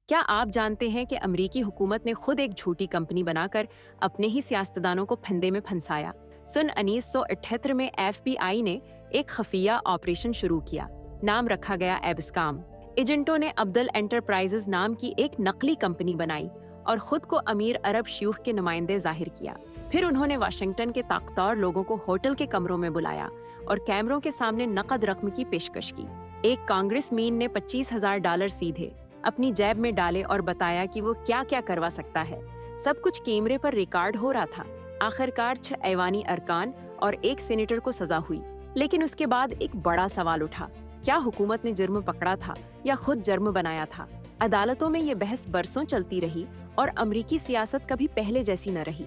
क्या आप जानते हैं कि अमेरिकी हुकूमत ने खुद एक झूठी कंपनी बनाकर अपने ही सियासतदानों को फंदे में फंसाया? सन 1978 में एफबीआई ने एक खफिया ऑपरेशन शुरू किया। नाम रखा गया एब्सकॉम। एजेंटों ने अब्दुल एंटरप्राइजेज नाम की एक नकली कंपनी बनाई और खुद को अमीर अरब शयूख के नुमाइंदे जाहिर किया। फिर उन्होंने वाशिंगटन के ताकतवर लोगों को होटल के कमरों में बुलाया और कैमरों के सामने नकद रकम की पेशकश की। एक कांग्रेसमैन ने $25,000 सीधे अपनी जेब में डाले और बताया कि वो क्या क्या करवा सकता है। सब कुछ कैमरे पर रिकॉर्ड हो रहा था। आखिरकार 6 ऐवानी अरकान और एक सेनेटर को सजा हुई। लेकिन उसके बाद एक बड़ा सवाल उठा, क्या हुकूमत ने जुर्म पकड़ा था या खुद जुर्म बनाया था? अदालतों में ये बहस बरसों चलती रही और अमरीकी सियासत कभी पहले जैसी न रही।